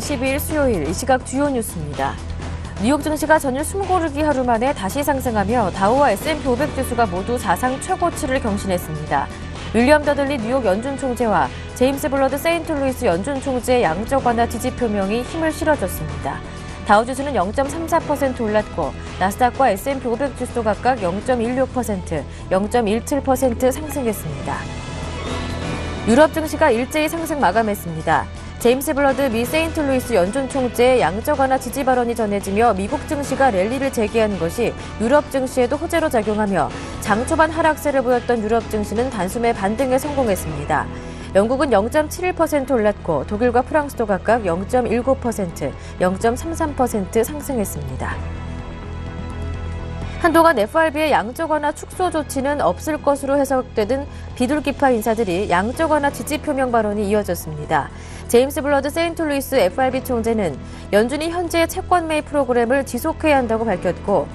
22일 수요일 이 시각 주요 뉴스입니다. 뉴욕 증시가 전일 숨고르기 하루 만에 다시 상승하며 다우와 S&P 500 지수가 모두 사상 최고치를 경신했습니다. 윌리엄 더들리 뉴욕 연준 총재와 제임스 블러드 세인트루이스 연준 총재의 양적 완화 지지 표명이 힘을 실어줬습니다. 다우지수는 0.34% 올랐고 나스닥과 S&P 500 지수 각각 0.16%, 0.17% 상승했습니다. 유럽 증시가 일제히 상승 마감했습니다. 제임스 블러드 미 세인트루이스 연준 총재의 양적 완화 지지 발언이 전해지며 미국 증시가 랠리를 재개한 것이 유럽 증시에도 호재로 작용하며 장 초반 하락세를 보였던 유럽 증시는 단숨에 반등에 성공했습니다. 영국은 0.71% 올랐고 독일과 프랑스도 각각 0.19%, 0.33% 상승했습니다. 한동안 FRB의 양적 완화 축소 조치는 없을 것으로 해석되던 비둘기파 인사들이 양적 완화 지지 표명 발언이 이어졌습니다. 제임스 블러드 세인트루이스 FRB 총재는 연준이 현재의 채권 매입 프로그램을 지속해야 한다고 밝혔고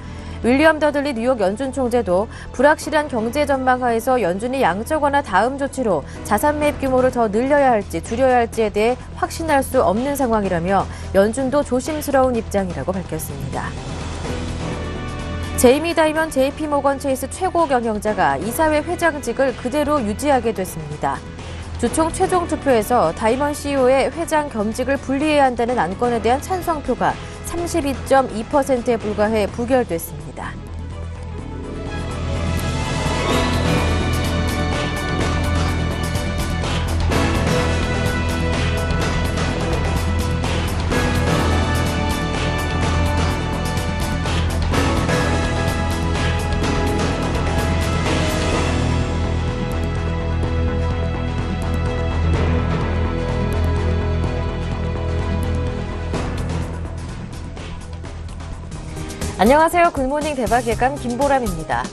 윌리엄 더들리 뉴욕 연준 총재도 불확실한 경제 전망 하에서 연준이 양적 완화 다음 조치로 자산 매입 규모를 더 늘려야 할지 줄여야 할지에 대해 확신할 수 없는 상황이라며 연준도 조심스러운 입장이라고 밝혔습니다. 제이미 다이먼 JP모건 체이스 최고 경영자가 이사회 회장직을 그대로 유지하게 됐습니다. 주총 최종 투표에서 다이먼 CEO의 회장 겸직을 분리해야 한다는 안건에 대한 찬성표가 32.2%에 불과해 부결됐습니다. 안녕하세요. 굿모닝 대박예감 김보람입니다.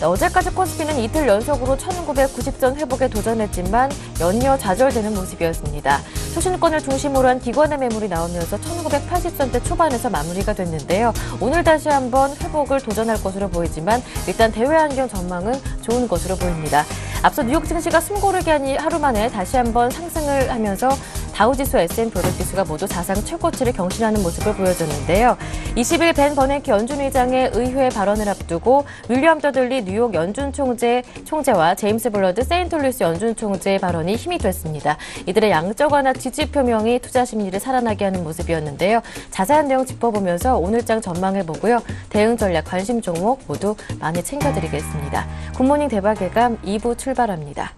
어제까지 코스피는 이틀 연속으로 1990선 회복에 도전했지만 연이어 좌절되는 모습이었습니다. 소신권을 중심으로 한 기관의 매물이 나오면서 1980선대 초반에서 마무리가 됐는데요. 오늘 다시 한번 회복을 도전할 것으로 보이지만 일단 대외 환경 전망은 좋은 것으로 보입니다. 앞서 뉴욕 증시가 숨고르기 하루 만에 다시 한번 상승을 하면서 다우지수, S&P 500 지수가 모두 사상 최고치를 경신하는 모습을 보여줬는데요. 20일 벤 버냉키 연준 의장의 의회 발언을 앞두고 윌리엄 더들리 뉴욕 연준 총재와 제임스 블러드 세인트루이스 연준 총재의 발언이 힘이 됐습니다. 이들의 양적 완화 지지 표명이 투자 심리를 살아나게 하는 모습이었는데요. 자세한 내용 짚어보면서 오늘장 전망해보고요. 대응 전략, 관심 종목 모두 많이 챙겨드리겠습니다. 굿모닝 대박예감 2부 출발합니다.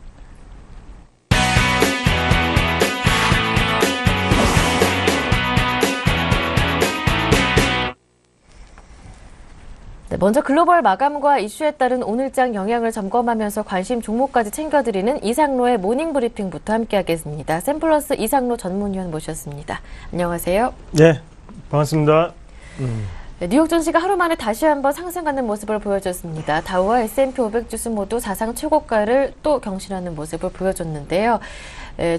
먼저 글로벌 마감과 이슈에 따른 오늘장 영향을 점검하면서 관심 종목까지 챙겨드리는 이상로의 모닝브리핑부터 함께하겠습니다. 샘플러스 이상로 전문위원 모셨습니다. 안녕하세요. 네, 반갑습니다. 뉴욕 증시가 하루 만에 다시 한번 상승하는 모습을 보여줬습니다. 다우와 S&P 500 지수 모두 사상 최고가를 또 경신하는 모습을 보여줬는데요.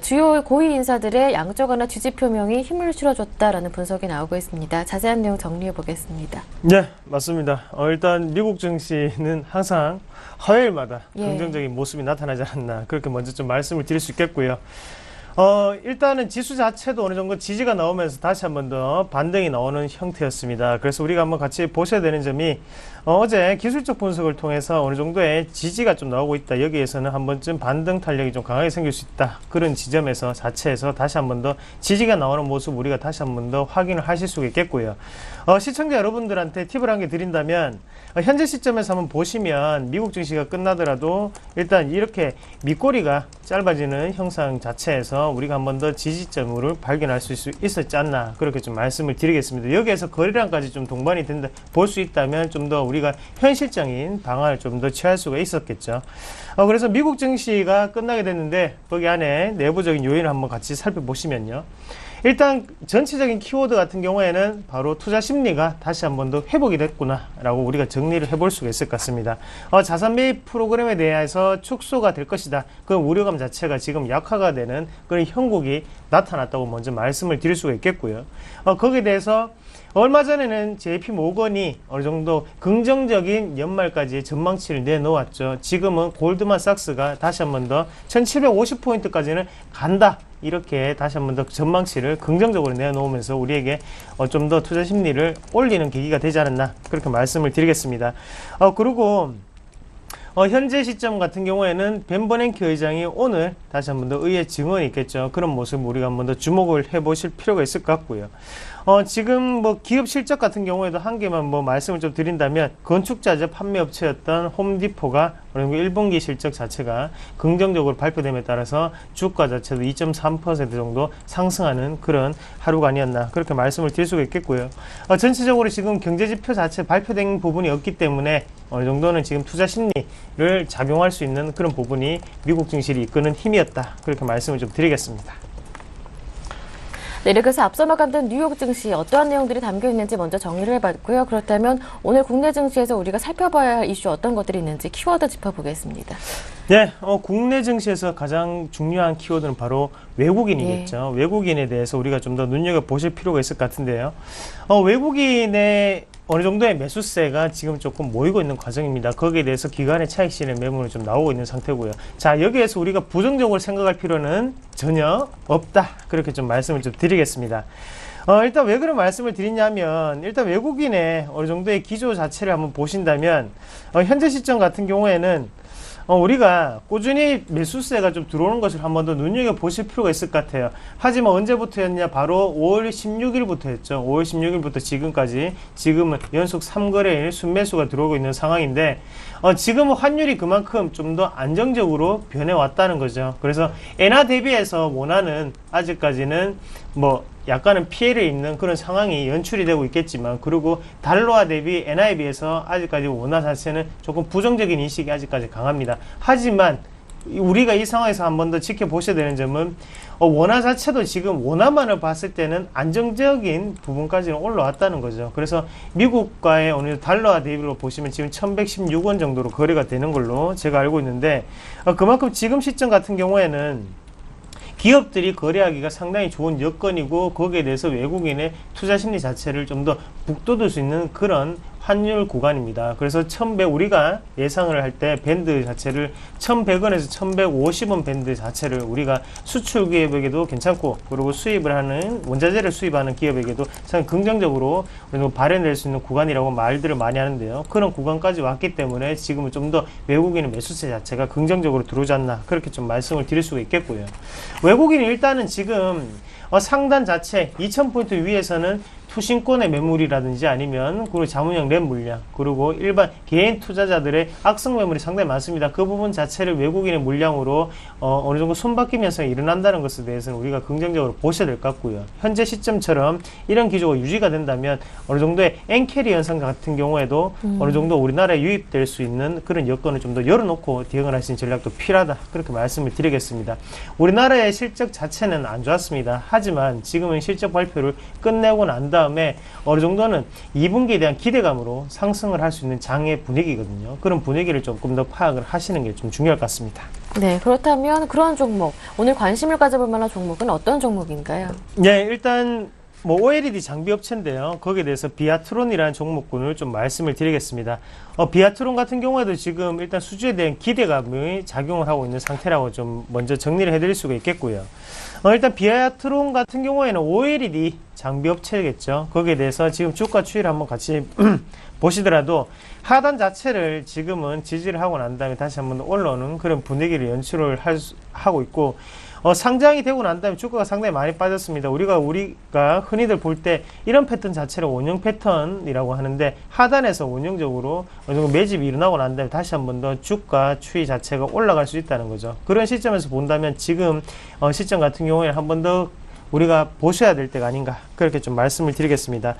주요 고위 인사들의 양적 완화 지지 표명이 힘을 실어줬다라는 분석이 나오고 있습니다. 자세한 내용 정리해 보겠습니다. 네, 맞습니다. 일단 미국 증시는 항상 화요일마다 긍정적인 모습이 나타나지 않았나 그렇게 먼저 좀 말씀을 드릴 수 있겠고요. 일단은 지수 자체도 어느 정도 지지가 나오면서 다시 한번 더 반등이 나오는 형태였습니다. 그래서 우리가 한번 같이 보셔야 되는 점이 어제 기술적 분석을 통해서 어느 정도의 지지가 좀 나오고 있다. 여기에서는 한 번쯤 반등 탄력이 좀 강하게 생길 수 있다. 그런 지점에서 자체에서 다시 한번 더 지지가 나오는 모습 우리가 다시 한번 더 확인을 하실 수가 있겠고요. 시청자 여러분들한테 팁을 한 개 드린다면 현재 시점에서 한번 보시면 미국 증시가 끝나더라도 일단 이렇게 밑꼬리가 짧아지는 형상 자체에서 우리가 한 번 더 지지점을 발견할 수 있었지 않나 그렇게 좀 말씀을 드리겠습니다. 여기에서 거래량까지 좀 동반이 된다 볼 수 있다면 좀 더 우리가 현실적인 방안을 좀 더 취할 수가 있었겠죠. 그래서 미국 증시가 끝나게 됐는데 거기 안에 내부적인 요인을 한번 같이 살펴보시면요. 일단 전체적인 키워드 같은 경우에는 바로 투자 심리가 다시 한 번 더 회복이 됐구나 라고 우리가 정리를 해볼 수가 있을 것 같습니다. 자산 매입 프로그램에 대해서 축소가 될 것이다. 그 우려감 자체가 지금 약화가 되는 그런 형국이 나타났다고 먼저 말씀을 드릴 수가 있겠고요. 거기에 대해서 얼마 전에는 JP 모건이 어느 정도 긍정적인 연말까지의 전망치를 내놓았죠. 지금은 골드만삭스가 다시 한 번 더 1750포인트까지는 간다. 이렇게 다시 한번 더 전망치를 긍정적으로 내놓으면서 우리에게 좀 더 투자 심리를 올리는 계기가 되지 않았나 그렇게 말씀을 드리겠습니다. 그리고 현재 시점 같은 경우에는 벤 버냉키 의장이 오늘 다시 한번 더 의회 증언이 있겠죠. 그런 모습 우리가 한번 더 주목을 해보실 필요가 있을 것 같고요. 지금 뭐 기업 실적 같은 경우에도 한 개만 뭐 말씀을 좀 드린다면 건축자재 판매업체였던 홈디포가 어느 정도 1분기 실적 자체가 긍정적으로 발표됨에 따라서 주가 자체도 2.3% 정도 상승하는 그런 하루가 아니었나 그렇게 말씀을 드릴 수가 있겠고요. 전체적으로 지금 경제지표 자체 발표된 부분이 없기 때문에 어느 정도는 지금 투자 심리를 작용할 수 있는 그런 부분이 미국 증시를 이끄는 힘이었다 그렇게 말씀을 좀 드리겠습니다. 네, 이렇게 해서 앞서 마감된 뉴욕 증시 어떠한 내용들이 담겨 있는지 먼저 정리를 해봤고요. 그렇다면 오늘 국내 증시에서 우리가 살펴봐야 할 이슈 어떤 것들이 있는지 키워드 짚어보겠습니다. 네, 국내 증시에서 가장 중요한 키워드는 바로 외국인이겠죠. 예. 외국인에 대해서 우리가 좀 더 눈여겨보실 필요가 있을 것 같은데요. 외국인의 어느 정도의 매수세가 지금 조금 모이고 있는 과정입니다. 거기에 대해서 기관의 차익 실현 매물이 좀 나오고 있는 상태고요. 자, 여기에서 우리가 부정적으로 생각할 필요는 전혀 없다. 그렇게 좀 말씀을 좀 드리겠습니다. 일단 왜 그런 말씀을 드리냐면 일단 외국인의 어느 정도의 기조 자체를 한번 보신다면 현재 시점 같은 경우에는 우리가 꾸준히 매수세가 좀 들어오는 것을 한 번 더 눈여겨보실 필요가 있을 것 같아요. 하지만 언제부터였냐? 바로 5월 16일부터였죠. 5월 16일부터 지금까지 지금은 연속 3거래일 순매수가 들어오고 있는 상황인데 지금은 환율이 그만큼 좀 더 안정적으로 변해왔다는 거죠. 그래서 엔화 대비해서 원화는 아직까지는 뭐 약간은 피해를 입는 그런 상황이 연출이 되고 있겠지만 그리고 달러화 대비 엔화에 비해서 아직까지 원화 자체는 조금 부정적인 인식이 아직까지 강합니다. 하지만 우리가 이 상황에서 한 번 더 지켜보셔야 되는 점은 원화 자체도 지금 원화만을 봤을 때는 안정적인 부분까지는 올라왔다는 거죠. 그래서 미국과의 어느 달러화 대비로 보시면 지금 1116원 정도로 거래가 되는 걸로 제가 알고 있는데 그만큼 지금 시점 같은 경우에는 기업들이 거래하기가 상당히 좋은 여건이고 거기에 대해서 외국인의 투자 심리 자체를 좀 더 북돋을 수 있는 그런 환율 구간입니다. 그래서 1100 우리가 예상을 할 때 밴드 자체를 1100원에서 1150원 밴드 자체를 우리가 수출 기업에게도 괜찮고 그리고 수입을 하는 원자재를 수입하는 기업에게도 참 긍정적으로 발현될 수 있는 구간이라고 말들을 많이 하는데요. 그런 구간까지 왔기 때문에 지금은 좀 더 외국인의 매수세 자체가 긍정적으로 들어오지 않나 그렇게 좀 말씀을 드릴 수가 있겠고요. 외국인이 일단은 지금 상단 자체 2000포인트 위에서는 투신권의 매물이라든지 아니면 그리고 자문형 랩 물량 그리고 일반 개인 투자자들의 악성 매물이 상당히 많습니다. 그 부분 자체를 외국인의 물량으로 어느 정도 손바뀜 현상이 일어난다는 것에 대해서는 우리가 긍정적으로 보셔야 될 것 같고요. 현재 시점처럼 이런 기조가 유지가 된다면 어느 정도의 엔캐리 현상 같은 경우에도 어느 정도 우리나라에 유입될 수 있는 그런 여건을 좀 더 열어놓고 대응을 하시는 전략도 필요하다 그렇게 말씀을 드리겠습니다. 우리나라의 실적 자체는 안 좋았습니다. 하지만 지금은 실적 발표를 끝내고 난 다음에 어느 정도는 2분기에 대한 기대감으로 상승을 할 수 있는 장의 분위기거든요. 그런 분위기를 조금 더 파악을 하시는 게 좀 중요할 것 같습니다. 네, 그렇다면 그런 종목, 오늘 관심을 가져볼 만한 종목은 어떤 종목인가요? 네, 일단 OLED 장비 업체인데요. 거기에 대해서 비아트론이라는 종목군을 좀 말씀을 드리겠습니다. 비아트론 같은 경우에도 지금 일단 수주에 대한 기대감이 작용을 하고 있는 상태라고 좀 먼저 정리를 해드릴 수가 있겠고요. 일단 비아트론 같은 경우에는 OLED 장비 업체겠죠. 거기에 대해서 지금 주가 추이를 한번 같이 보시더라도 하단 자체를 지금은 지지를 하고 난 다음에 다시 한번 올라오는 그런 분위기를 연출을 하고 있고 상장이 되고 난 다음에 주가가 상당히 많이 빠졌습니다. 우리가 흔히들 볼 때 이런 패턴 자체를 원형 패턴이라고 하는데 하단에서 원형적으로 어느 정도 매집이 일어나고 난 다음에 다시 한 번 더 주가 추이 자체가 올라갈 수 있다는 거죠. 그런 시점에서 본다면 지금 시점 같은 경우에 한 번 더 우리가 보셔야 될 때가 아닌가 그렇게 좀 말씀을 드리겠습니다.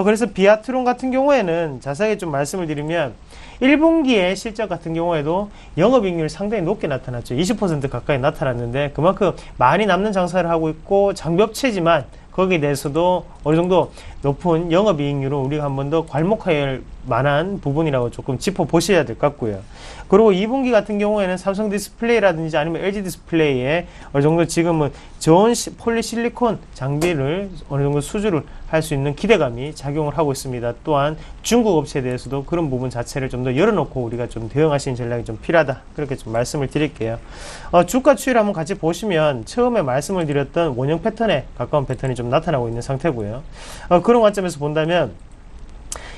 그래서 비아트론 같은 경우에는 자세하게 좀 말씀을 드리면 1분기의 실적 같은 경우에도 영업이익률이 상당히 높게 나타났죠. 20% 가까이 나타났는데 그만큼 많이 남는 장사를 하고 있고 장비업체지만 거기에 대해서도 어느 정도 높은 영업이익률은 우리가 한 번 더 괄목해야 할 만한 부분이라고 조금 짚어보셔야 될 것 같고요. 그리고 2분기 같은 경우에는 삼성 디스플레이라든지 아니면 LG 디스플레이에 어느 정도 지금은 저온 폴리실리콘 장비를 어느 정도 수주를 할 수 있는 기대감이 작용을 하고 있습니다. 또한 중국 업체에 대해서도 그런 부분 자체를 좀 더 열어놓고 우리가 좀 대응하시는 전략이 좀 필요하다. 그렇게 좀 말씀을 드릴게요. 주가 추이를 한번 같이 보시면 처음에 말씀을 드렸던 원형 패턴에 가까운 패턴이 좀 나타나고 있는 상태고요. 그런 관점에서 본다면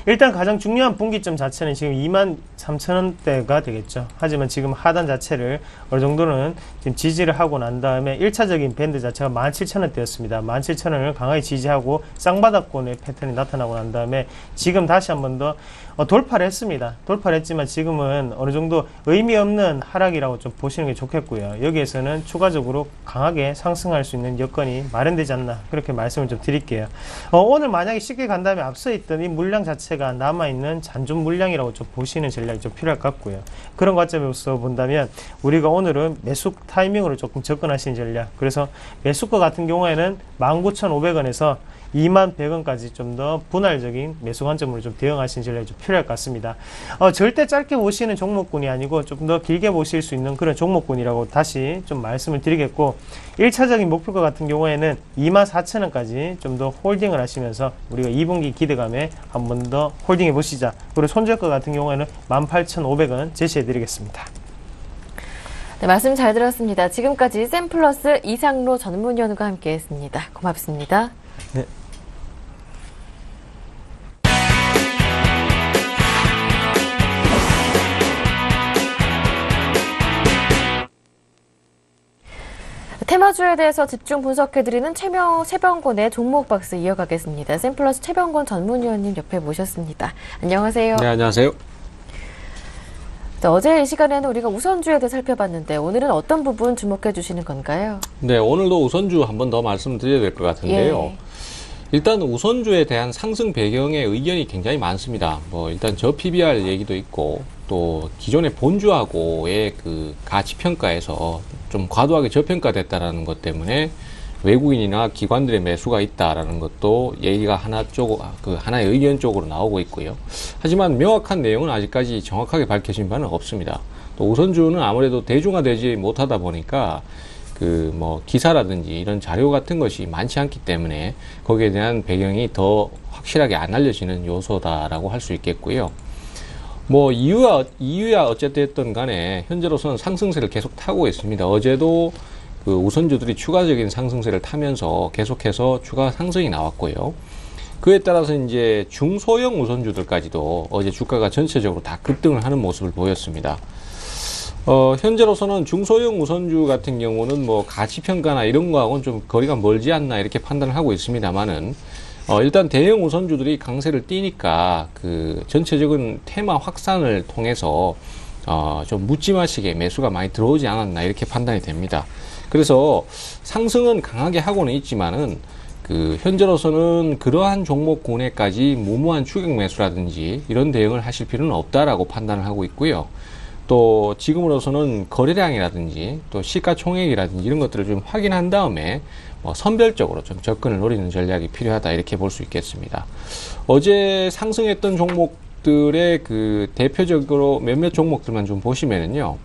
일단 가장 중요한 분기점 자체는 지금 23,000원대가 되겠죠. 하지만 지금 하단 자체를 어느 정도는 지금 지지를 하고 난 다음에 1차적인 밴드 자체가 17,000원대였습니다. 17,000원을 강하게 지지하고 쌍바닥권의 패턴이 나타나고 난 다음에 지금 다시 한 번 더 돌파를 했습니다. 돌파를 했지만 지금은 어느 정도 의미 없는 하락이라고 좀 보시는 게 좋겠고요. 여기에서는 추가적으로 강하게 상승할 수 있는 여건이 마련되지 않나 그렇게 말씀을 좀 드릴게요. 오늘 만약에 쉽게 간다면 앞서 있던 이 물량 자체가 남아있는 잔존 물량이라고 좀 보시는 전략이 좀 필요할 것 같고요. 그런 관점에서 본다면 우리가 오늘은 매수 타이밍으로 조금 접근하시는 전략, 그래서 매수가 같은 경우에는 19,500원에서 21,100원까지 좀 더 분할적인 매수 관점으로 좀 대응하시는 전략이 좀 필요할 것 같습니다. 절대 짧게 보시는 종목군이 아니고 좀 더 길게 보실 수 있는 그런 종목군이라고 다시 좀 말씀을 드리겠고, 1차적인 목표가 같은 경우에는 24,000원까지 좀 더 홀딩을 하시면서 우리가 2분기 기대감에 한 번 더 홀딩해 보시자. 그리고 손절가 같은 경우에는 18,500원 제시해 드리겠습니다. 네, 말씀 잘 들었습니다. 지금까지 샘플러스 이상로 전문위원과 함께했습니다. 고맙습니다. 네. 테마주에 대해서 집중 분석해드리는 최병곤의 종목 박스 이어가겠습니다. 샘플러스 최병곤 전문위원님 옆에 모셨습니다. 안녕하세요. 네, 안녕하세요. 네, 어제 이 시간에는 우리가 우선주에 대해 살펴봤는데 오늘은 어떤 부분 주목해 주시는 건가요? 네, 오늘도 우선주 한 번 더 말씀드려야 될 것 같은데요. 예. 일단 우선주에 대한 상승 배경의 의견이 굉장히 많습니다. 일단 저 PBR 얘기도 있고, 또 기존의 본주하고의 그 가치 평가에서 좀 과도하게 저평가됐다라는 것 때문에 외국인이나 기관들의 매수가 있다라는 것도 얘기가 하나의 의견 쪽으로 나오고 있고요. 하지만 명확한 내용은 아직까지 정확하게 밝혀진 바는 없습니다. 또 우선주는 아무래도 대중화되지 못하다 보니까 기사라든지 이런 자료 같은 것이 많지 않기 때문에 거기에 대한 배경이 더 확실하게 안 알려지는 요소다라고 할 수 있겠고요. 이유야 어쨌든 간에 현재로서는 상승세를 계속 타고 있습니다. 어제도 그 우선주들이 추가적인 상승세를 타면서 계속해서 추가 상승이 나왔고요. 그에 따라서 이제 중소형 우선주들까지도 어제 주가가 전체적으로 다 급등을 하는 모습을 보였습니다. 현재로서는 중소형 우선주 같은 경우는 가치평가나 이런 거하고는 좀 거리가 멀지 않나 이렇게 판단을 하고 있습니다만은, 일단 대형 우선주들이 강세를 띠니까 그 전체적인 테마 확산을 통해서, 좀 묻지마시게 매수가 많이 들어오지 않았나 이렇게 판단이 됩니다. 그래서 상승은 강하게 하고는 있지만은, 현재로서는 그러한 종목군에까지 무모한 추격 매수라든지 이런 대응을 하실 필요는 없다라고 판단을 하고 있고요. 또 지금으로서는 거래량이라든지 또 시가총액이라든지 이런 것들을 좀 확인한 다음에 선별적으로 좀 접근을 노리는 전략이 필요하다 이렇게 볼 수 있겠습니다. 어제 상승했던 종목들의 그 대표적으로 몇몇 종목들만 좀 보시면은요,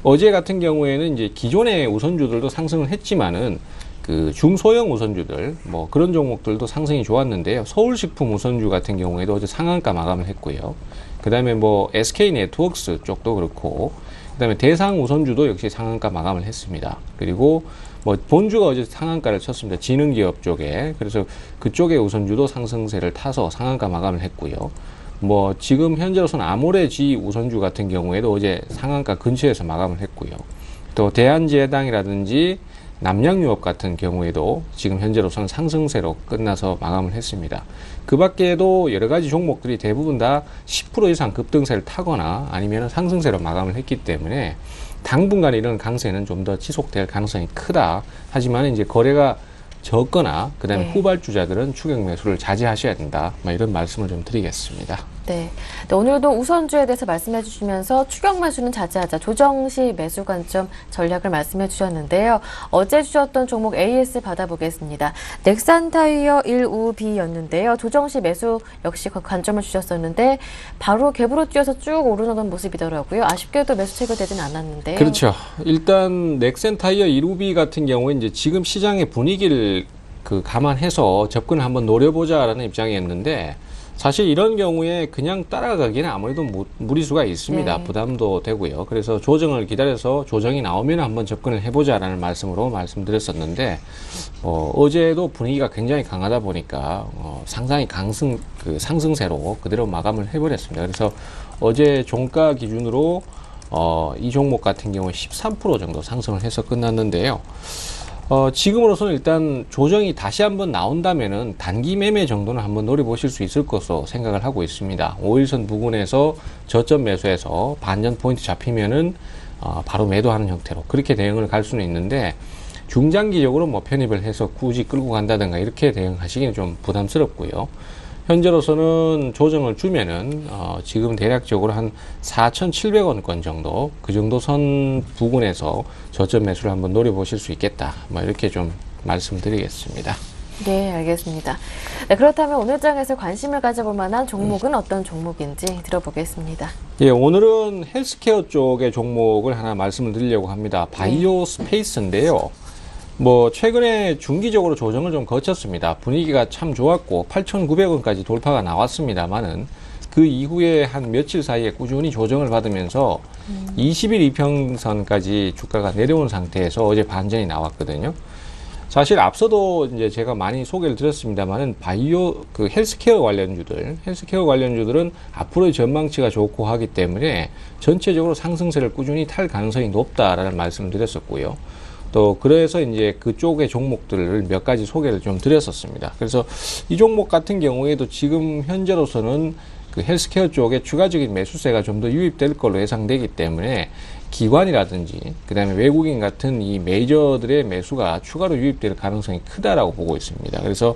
어제 같은 경우에는 이제 기존의 우선주들도 상승을 했지만은 그 중소형 우선주들 그런 종목들도 상승이 좋았는데요. 서울식품 우선주 같은 경우에도 어제 상한가 마감을 했고요. 그 다음에 SK네트워크스 쪽도 그렇고, 그 다음에 대상 우선주도 역시 상한가 마감을 했습니다. 그리고 본주가 어제 상한가를 쳤습니다. 지능기업 쪽에. 그래서 그쪽의 우선주도 상승세를 타서 상한가 마감을 했고요. 지금 현재로서는 아모레지 우선주 같은 경우에도 어제 상한가 근처에서 마감을 했고요. 또 대한제해당이라든지 남양유업 같은 경우에도 지금 현재로서는 상승세로 끝나서 마감을 했습니다. 그 밖에도 여러 가지 종목들이 대부분 다 10% 이상 급등세를 타거나 아니면 상승세로 마감을 했기 때문에 당분간 이런 강세는 좀 더 지속될 가능성이 크다. 하지만 이제 거래가 적거나 그 다음에 후발주자들은 추격 매수를 자제하셔야 된다. 이런 말씀을 좀 드리겠습니다. 네. 네, 오늘도 우선주에 대해서 말씀해 주시면서 추격 매수는 자제하자, 조정 시 매수 관점 전략을 말씀해 주셨는데요. 어제 주셨던 종목 AS 받아보겠습니다. 넥산 타이어 1우B였는데요. 조정 시 매수 역시 관점을 주셨었는데 바로 갭으로 뛰어서 쭉 오르는 모습이더라고요. 아쉽게도 매수 체결되진 않았는데요. 그렇죠. 일단 넥센 타이어 1우비 같은 경우에 이제 지금 시장의 분위기를 감안해서 접근을 한번 노려보자라는 입장이었는데 사실 이런 경우에 그냥 따라가기는 아무래도 무리수가 있습니다. 네. 부담도 되고요. 그래서 조정을 기다려서 조정이 나오면 한번 접근을 해보자라는 말씀으로 말씀드렸었는데 어제도 분위기가 굉장히 강하다 보니까 상당히 상승세로 그대로 마감을 해버렸습니다. 그래서 어제 종가 기준으로 이 종목 같은 경우에 13% 정도 상승을 해서 끝났는데요. 지금으로서는 일단 조정이 다시 한번 나온다면은 단기 매매 정도는 한번 노려보실 수 있을 것으로 생각을 하고 있습니다. 5일선 부근에서 저점 매수해서 반전 포인트 잡히면은 바로 매도하는 형태로 그렇게 대응을 갈 수는 있는데 중장기적으로 뭐 편입을 해서 굳이 끌고 간다든가 이렇게 대응하시기는 좀 부담스럽고요. 현재로서는 조정을 주면은 지금 대략적으로 한 4,700원권 정도 그 정도 선 부근에서 저점 매수를 한번 노려보실 수 있겠다. 뭐 이렇게 좀 말씀드리겠습니다. 네, 알겠습니다. 네, 그렇다면 오늘 장에서 관심을 가져볼 만한 종목은 어떤 종목인지 들어보겠습니다. 예, 오늘은 헬스케어 쪽의 종목을 하나 말씀을 드리려고 합니다. 바이오 스페이스인데요. 최근에 중기적으로 조정을 좀 거쳤습니다. 분위기가 참 좋았고 8,900원까지 돌파가 나왔습니다만은 그 이후에 한 며칠 사이에 꾸준히 조정을 받으면서 20일 이평선까지 주가가 내려온 상태에서 어제 반전이 나왔거든요. 사실 앞서도 이제 제가 많이 소개를 드렸습니다만은 헬스케어 관련주들은 앞으로의 전망치가 좋고 하기 때문에 전체적으로 상승세를 꾸준히 탈 가능성이 높다라는 말씀을 드렸었고요. 또 그래서 이제 그쪽의 종목들을 몇 가지 소개를 좀 드렸었습니다. 그래서 이 종목 같은 경우에도 지금 현재로서는 그 헬스케어 쪽에 추가적인 매수세가 좀 더 유입될 걸로 예상되기 때문에 기관이라든지 그다음에 외국인 같은 이 메이저들의 매수가 추가로 유입될 가능성이 크다라고 보고 있습니다. 그래서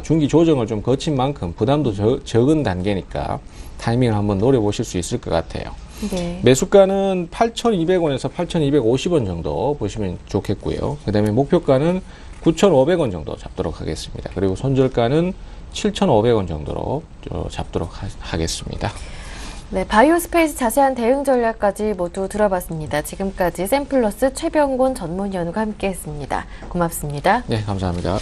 중기 조정을 좀 거친 만큼 부담도 적은 단계니까 타이밍을 한번 노려보실 수 있을 것 같아요. 네. 매수가는 8,200원에서 8,250원 정도 보시면 좋겠고요. 그 다음에 목표가는 9,500원 정도 잡도록 하겠습니다. 그리고 손절가는 7,500원 정도로 잡도록 하겠습니다. 네, 바이오스페이스 자세한 대응 전략까지 모두 들어봤습니다. 지금까지 샘플러스 최병곤 전문위원과 함께했습니다. 고맙습니다. 네, 감사합니다.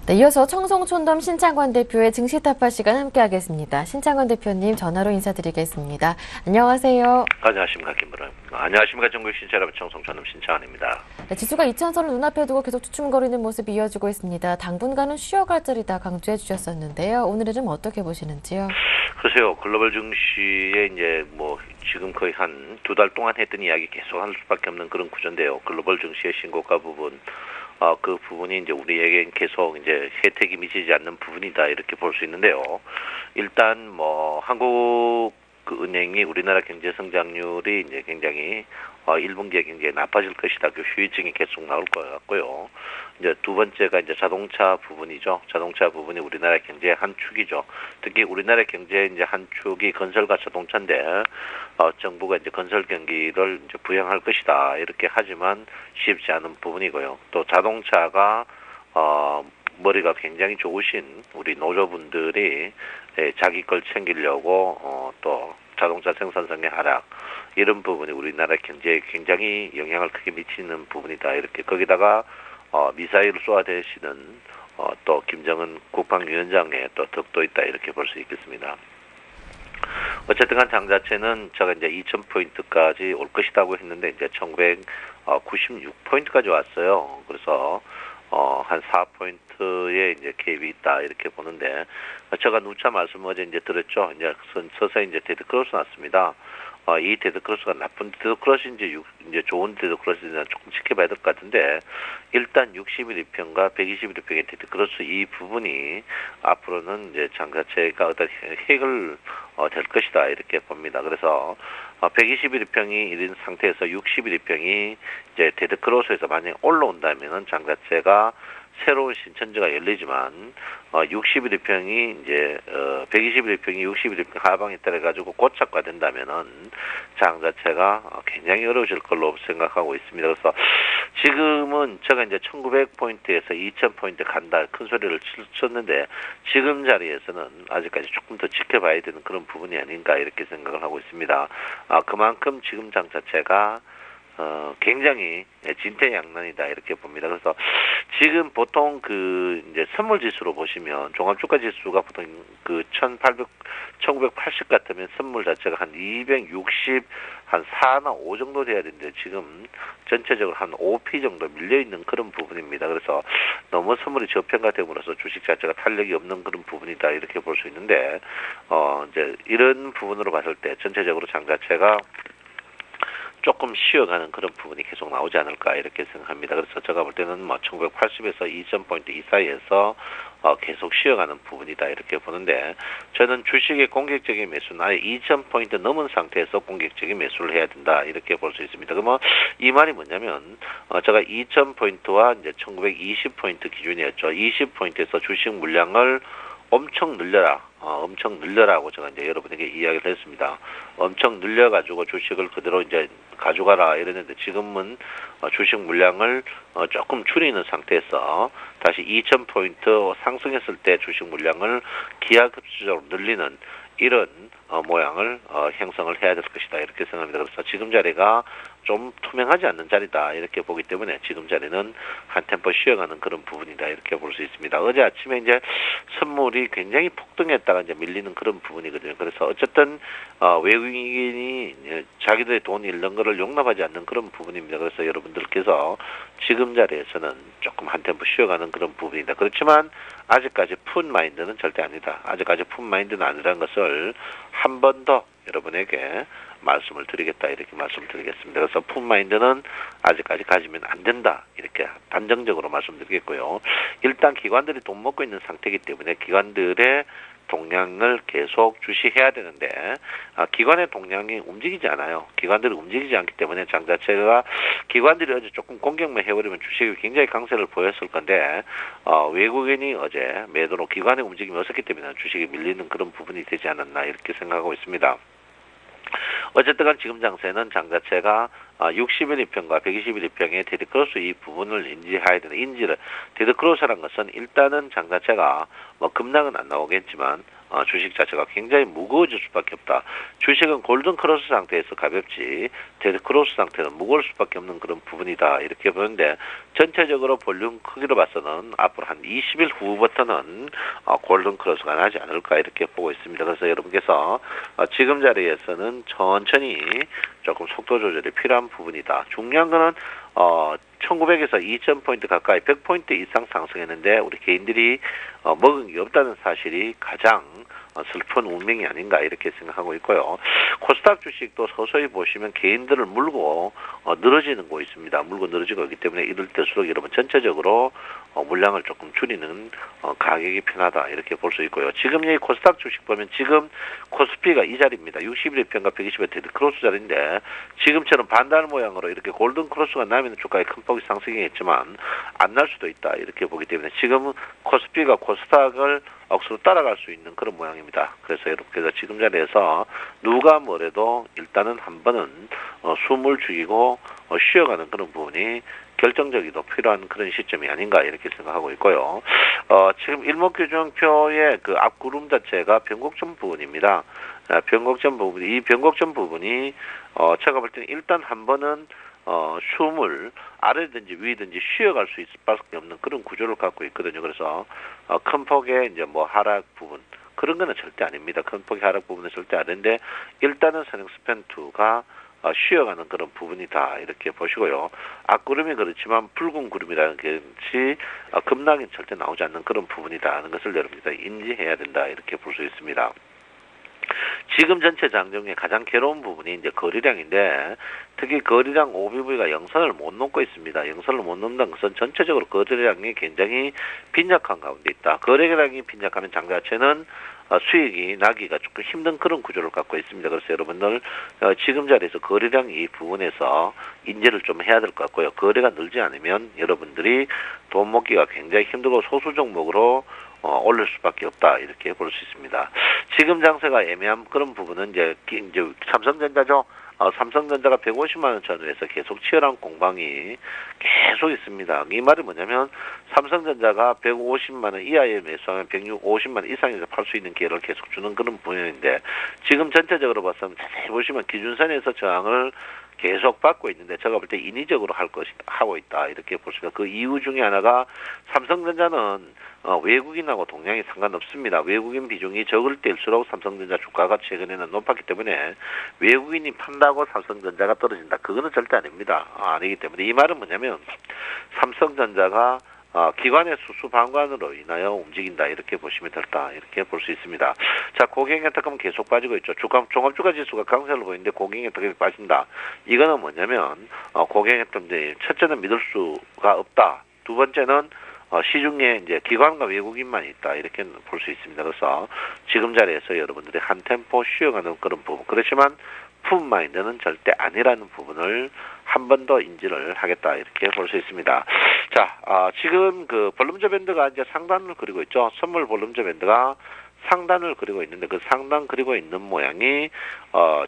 네, 이어서 청송촌덤 신창관 대표의 증시타파 시간 함께하겠습니다. 신창관 대표님 전화로 인사드리겠습니다. 안녕하세요. 안녕하십니까, 김보라입니다. 안녕하십니까, 전국 신체 여러분, 청송촌덤 신창환입니다. 네, 지수가 2,000선을 눈앞에 두고 계속 주춤거리는 모습이 이어지고 있습니다. 당분간은 쉬어갈 자리다 강조해 주셨었는데요. 오늘은 좀 어떻게 보시는지요? 글쎄요, 글로벌 증시에 이제 지금 거의 한 2달 동안 했던 이야기 계속 할 수밖에 없는 그런 구조인데요. 글로벌 증시의 신고가 부분, 그 부분이 이제 우리에게 계속 이제 혜택이 미치지 않는 부분이다 이렇게 볼 수 있는데요. 일단 한국 은행이 우리나라 경제 성장률이 이제 굉장히 1분기에 굉장히 나빠질 것이다. 그 후유증이 계속 나올 것 같고요. 이제 두 번째가 이제 자동차 부분이죠. 자동차 부분이 우리나라 경제의 한 축이죠. 특히 우리나라 경제의 이제 한 축이 건설과 자동차인데 정부가 이제 건설 경기를 이제 부양할 것이다. 이렇게 하지만 쉽지 않은 부분이고요. 또 자동차가 머리가 굉장히 좋으신 우리 노조분들이 자기 걸 챙기려고 또 자동차 생산성의 하락 이런 부분이 우리나라 경제에 굉장히 영향을 크게 미치는 부분이다. 이렇게 거기다가 미사일을 쏘아대시는 또 김정은 국방위원장의 또 덕도 있다 이렇게 볼 수 있겠습니다. 어쨌든 간 장 자체는 제가 이제 2,000포인트까지 올 것이라고 했는데 이제 1,996포인트까지 왔어요. 그래서 한 4포인트의 이제 갭이 있다 이렇게 보는데 제가 누차 말씀 어제 이제 드렸죠. 이제 서서히 이제 데드 크로스 났습니다. 이 데드크로스가 나쁜 데드크로스인지 이제 좋은 데드크로스인지 조금 지켜봐야 될 것 같은데 일단 60mm 평과 120mm 평의 데드크로스 이 부분이 앞으로는 이제 장 자체가 어떤 해결 될 것이다 이렇게 봅니다. 그래서 121평이 이런 상태에서 61평이 이제 데드크로스에서 만약 올라온다면은 장 자체가 새로운 신천지가 열리지만 61평이 이제 121평이 61평 하방에 따라 가지고 고착화된다면은 장 자체가 굉장히 어려워질 걸로 생각하고 있습니다. 그래서 지금은 제가 이제 1900포인트에서 2000포인트 간다 큰 소리를 쳤는데 지금 자리에서는 아직까지 조금 더 지켜봐야 되는 그런 부분이 아닌가 이렇게 생각을 하고 있습니다. 그만큼 지금 장 자체가 굉장히 진퇴양난이다 이렇게 봅니다. 그래서 지금 보통 그 이제 선물 지수로 보시면 종합주가 지수가 보통 그 1980 같으면 선물 자체가 한 260, 한 4나 5 정도 돼야 되는데 지금 전체적으로 한 5p 정도 밀려 있는 그런 부분입니다. 그래서 너무 선물이 저평가됨으로써 주식 자체가 탄력이 없는 그런 부분이다 이렇게 볼 수 있는데 이제 이런 부분으로 봤을 때 전체적으로 장 자체가 조금 쉬어가는 그런 부분이 계속 나오지 않을까 이렇게 생각합니다. 그래서 제가 볼 때는 뭐 1980에서 2000포인트 이 사이에서 계속 쉬어가는 부분이다 이렇게 보는데 저는 주식의 공격적인 매수는 아예 2000포인트 넘은 상태에서 공격적인 매수를 해야 된다 이렇게 볼 수 있습니다. 그러면 이 말이 뭐냐면 제가 2000포인트와 이제 1920포인트 기준이었죠. 20포인트에서 주식 물량을 엄청 늘려라. 엄청 늘려라고 제가 이제 여러분에게 이야기를 했습니다. 엄청 늘려가지고 주식을 그대로 이제 가져가라 이랬는데 지금은 주식 물량을 조금 줄이는 상태에서 다시 2000포인트 상승했을 때 주식 물량을 기하급수적으로 늘리는 이런 모양을 형성을 해야 될 것이다 이렇게 생각합니다. 그래서 지금 자리가 좀 투명하지 않는 자리다 이렇게 보기 때문에 지금 자리는 한 템포 쉬어가는 그런 부분이다 이렇게 볼 수 있습니다. 어제 아침에 이제 선물이 굉장히 폭등했다가 이제 밀리는 그런 부분이거든요. 그래서 어쨌든 외국인이 자기들의 돈 잃는 거를 용납하지 않는 그런 부분입니다. 그래서 여러분들께서 지금 자리에서는 조금 한 템포 쉬어가는 그런 부분이다. 그렇지만 아직까지 푼 마인드는 절대 아니다. 아직까지 푼 마인드는 아니라는 것을 한 번 더 여러분에게 말씀을 드리겠다 이렇게 말씀드리겠습니다. 그래서 푼 마인드는 아직까지 가지면 안 된다 이렇게 단정적으로 말씀드리겠고요. 일단 기관들이 돈 먹고 있는 상태이기 때문에 기관들의 동향을 계속 주시해야 되는데 기관의 동향이 움직이지 않아요. 기관들이 움직이지 않기 때문에 장 자체가 기관들이 어제 조금 공격만 해버리면 주식이 굉장히 강세를 보였을 건데 외국인이 어제 매도로 기관의 움직임이 없었기 때문에 주식이 밀리는 그런 부분이 되지 않았나 이렇게 생각하고 있습니다. 어쨌든 간 지금 장세는 장 자체가 61평과 121평의 데드크로스 이 부분을 인지해야 되는 인지를 데드크로스라는 것은 일단은 장 자체가 뭐 급락은 안 나오겠지만 주식 자체가 굉장히 무거워질 수밖에 없다. 주식은 골든크로스 상태에서 가볍지 데드크로스 상태는 무거울 수밖에 없는 그런 부분이다. 이렇게 보는데 전체적으로 볼륨 크기로 봐서는 앞으로 한 20일 후부터는 골든크로스가 나지 않을까 이렇게 보고 있습니다. 그래서 여러분께서 지금 자리에서는 천천히 조금 속도 조절이 필요한 부분이다. 중요한 거는 1900에서 2000포인트 가까이 100포인트 이상 상승했는데 우리 개인들이 먹은 게 없다는 사실이 가장 슬픈 운명이 아닌가 이렇게 생각하고 있고요. 코스닥 주식도 서서히 보시면 개인들을 물고 늘어지는 곳 있습니다. 물고 늘어지고 있기 때문에 이럴 때수록 여러분 전체적으로 물량을 조금 줄이는 가격이 편하다 이렇게 볼 수 있고요. 지금 이 코스닥 주식 보면 지금 코스피가 이 자리입니다. 61평과 120의 데드크로스 자리인데 지금처럼 반달 모양으로 이렇게 골든크로스가 나면 주가의 큰 폭이 상승했지만 안 날 수도 있다 이렇게 보기 때문에 지금 코스피가 코스닥을 억수로 따라갈 수 있는 그런 모양입니다. 그래서 여러분께서 지금 자리에서 누가 뭐래도 일단은 한 번은 숨을 죽이고 쉬어가는 그런 부분이 결정적이도 필요한 그런 시점이 아닌가 이렇게 생각하고 있고요. 지금 일목균형표의 그 앞구름 자체가 변곡점 부분입니다. 변곡점 부분이 이 변곡점 부분이 제가 볼 때는 일단 한 번은 숨을 아래든지 위든지 쉬어갈 수 있을 수밖에 없는 그런 구조를 갖고 있거든요. 그래서 큰 폭의 이제 뭐 하락 부분 그런 거는 절대 아닙니다. 큰 폭의 하락 부분은 절대 아닌데 일단은 선행스팬2가 쉬어가는 그런 부분이다 이렇게 보시고요. 앞구름이 그렇지만 붉은 구름이라는 것이 급락이 절대 나오지 않는 그런 부분이다 하는 것을 여러분들이 인지해야 된다 이렇게 볼 수 있습니다. 지금 전체 장중에 가장 괴로운 부분이 이제 거래량인데 특히 거래량 OBV가 영선을 못 넘고 있습니다. 영선을 못 넘는 것은 전체적으로 거래량이 굉장히 빈약한 가운데 있다. 거래량이 빈약하면 장 자체는 수익이 나기가 조금 힘든 그런 구조를 갖고 있습니다. 그래서 여러분들 지금 자리에서 거래량 이 부분에서 인지를 좀 해야 될 것 같고요. 거래가 늘지 않으면 여러분들이 돈 먹기가 굉장히 힘들고 소수 종목으로 올릴 수밖에 없다 이렇게 볼 수 있습니다. 지금 장세가 애매한 그런 부분은 이제 삼성전자죠. 삼성전자가 150만 원 전후에서 계속 치열한 공방이 계속 있습니다. 이 말이 뭐냐면 삼성전자가 150만 원 이하에 매수하면 150만 원 이상에서 팔 수 있는 기회를 계속 주는 그런 분야인데 지금 전체적으로 봤으면 자세히 보시면 기준선에서 저항을 계속 받고 있는데 제가 볼 때 인위적으로 하고 있다 이렇게 볼 수 있습니다. 그 이유 중에 하나가 삼성전자는 외국인하고 동향이 상관없습니다. 외국인 비중이 적을 때일수록 삼성전자 주가가 최근에는 높았기 때문에 외국인이 판다고 삼성전자가 떨어진다. 그거는 절대 아닙니다. 아니기 때문에 이 말은 뭐냐면 삼성전자가 기관의 수수 방관으로 인하여 움직인다 이렇게 보시면 될다 이렇게 볼 수 있습니다. 자, 고객행탁금은 계속 빠지고 있죠. 종합주가 지수가 강세를 보이는데 고객행탁금이 빠진다. 이거는 뭐냐면 고객행탁금 첫째는 믿을 수가 없다. 두 번째는 시중에 이제 기관과 외국인만 있다 이렇게 볼 수 있습니다. 그래서 지금 자리에서 여러분들이 한 템포 쉬어가는 그런 부분. 그렇지만 푸마인드는 절대 아니라는 부분을 한 번 더 인지를 하겠다 이렇게 볼 수 있습니다. 자, 지금 그 볼륨저 밴드가 이제 상단을 그리고 있죠. 선물 볼륨저 밴드가 상단을 그리고 있는데 그 상단 그리고 있는 모양이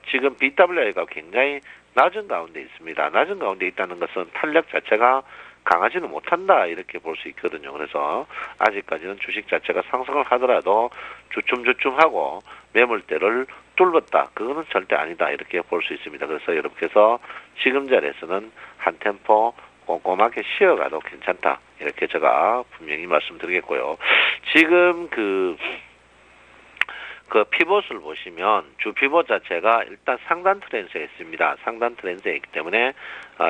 지금 BWI가 굉장히 낮은 가운데 있습니다. 낮은 가운데 있다는 것은 탄력 자체가 강하지는 못한다 이렇게 볼 수 있거든요. 그래서 아직까지는 주식 자체가 상승을 하더라도 주춤주춤하고 매물대를 뚫었다. 그거는 절대 아니다 이렇게 볼 수 있습니다. 그래서 여러분께서 지금 자리에서는 한 템포 꼼꼼하게 쉬어가도 괜찮다 이렇게 제가 분명히 말씀드리겠고요. 지금 그 피봇을 보시면 주 피봇 자체가 일단 상단 트렌드에 있습니다. 상단 트렌드에 있기 때문에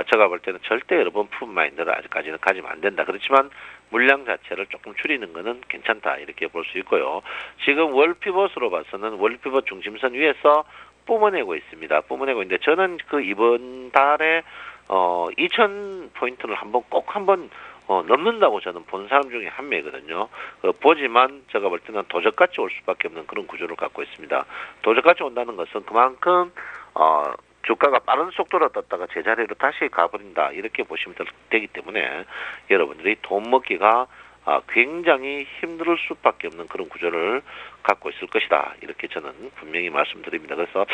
제가 볼 때는 절대 여러분 풋마인드를 아직까지는 가지면 안 된다. 그렇지만 물량 자체를 조금 줄이는 것은 괜찮다 이렇게 볼 수 있고요. 지금 월 피봇으로 봐서는 월 피봇 중심선 위에서 뿜어내고 있습니다. 뿜어내고 있는데 저는 그 이번 달에 2,000포인트를 꼭 한번 넘는다고 저는 본 사람 중에 한 명이거든요. 보지만 제가 볼 때는 도적같이 올 수밖에 없는 그런 구조를 갖고 있습니다. 도적같이 온다는 것은 그만큼 주가가 빠른 속도로 떴다가 제자리로 다시 가버린다 이렇게 보시면 되기 때문에 여러분들이 돈 먹기가 굉장히 힘들 수밖에 없는 그런 구조를 갖고 있을 것이다 이렇게 저는 분명히 말씀드립니다. 그래서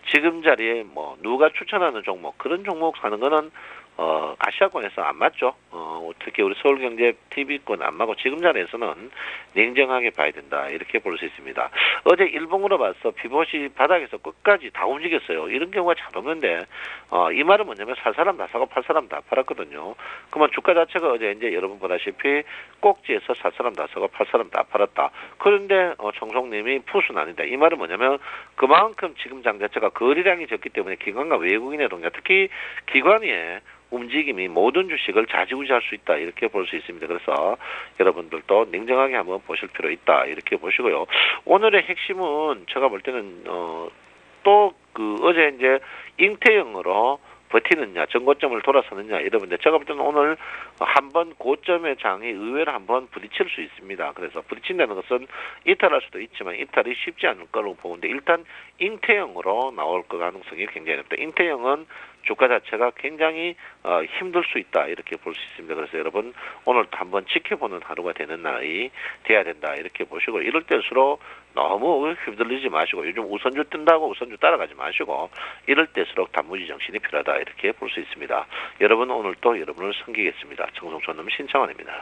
지금 자리에 뭐 누가 추천하는 종목 그런 종목 사는 거는 아시아권에서 안 맞죠. 특히 우리 서울경제TV권 안 맞고 지금 자리에서는 냉정하게 봐야 된다 이렇게 볼 수 있습니다. 어제 일봉으로 봐서 피봇이 바닥에서 끝까지 다 움직였어요. 이런 경우가 잘 없는데 이 말은 뭐냐면 살 사람 다 사고 팔 사람 다 팔았거든요. 그러면 주가 자체가 어제 이제 여러분 보다시피 꼭지에서 살 사람 다 사고 팔 사람 다 팔았다. 그런데 정성님이 푸스는 아니다. 이 말은 뭐냐면 그만큼 지금 장 자체가 거래량이 적기 때문에 기관과 외국인의 동작 특히 기관의 움직임이 모든 주식을 좌지우지할 수 있다 이렇게 볼 수 있습니다. 그래서 여러분들도 냉정하게 한번 보실 필요 있다 이렇게 보시고요. 오늘의 핵심은 제가 볼 때는 또 그 어제 이제 잉태형으로 버티느냐, 전고점을 돌아서느냐 이러는데 제가 볼 때는 오늘 한번 고점의 장이 의외로 한번 부딪힐 수 있습니다. 그래서 부딪힌다는 것은 이탈할 수도 있지만 이탈이 쉽지 않을 거라고 보는데 일단 잉태형으로 나올 그 가능성이 굉장히 높다. 잉태형은 주가 자체가 굉장히 힘들 수 있다 이렇게 볼 수 있습니다. 그래서 여러분 오늘도 한번 지켜보는 하루가 되는 날이 돼야 된다 이렇게 보시고 이럴 때일수록 너무 휘둘리지 마시고 요즘 우선주 뜬다고 우선주 따라가지 마시고 이럴 때일수록 단무지 정신이 필요하다 이렇게 볼 수 있습니다. 여러분 오늘도 여러분을 섬기겠습니다. 정성촌놈 신창원입니다.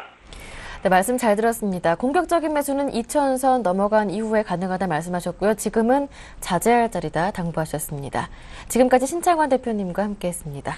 네, 말씀 잘 들었습니다. 공격적인 매수는 2,000선 넘어간 이후에 가능하다 말씀하셨고요. 지금은 자제할 자리다 당부하셨습니다. 지금까지 신창원 대표님과 함께했습니다.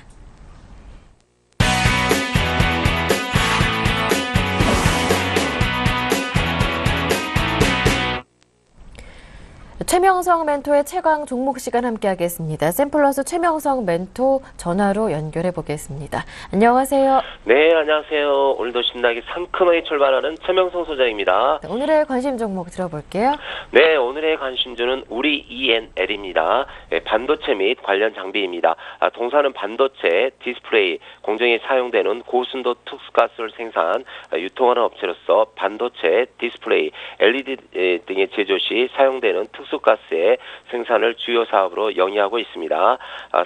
최명성 멘토의 최강 종목 시간 함께하겠습니다. 샘플러스 최명성 멘토 전화로 연결해 보겠습니다. 안녕하세요. 네, 안녕하세요. 오늘도 신나게 상큼하게 출발하는 최명성 소장입니다. 오늘의 관심 종목 들어볼게요. 네, 오늘의 관심주는 우리 ENL입니다. 반도체 및 관련 장비입니다. 동사는 반도체, 디스플레이, 공정에 사용되는 고순도 특수가스를 생산, 유통하는 업체로서 반도체, 디스플레이, LED 등의 제조 시 사용되는 특수가스의 생산을 주요 사업으로 영위하고 있습니다.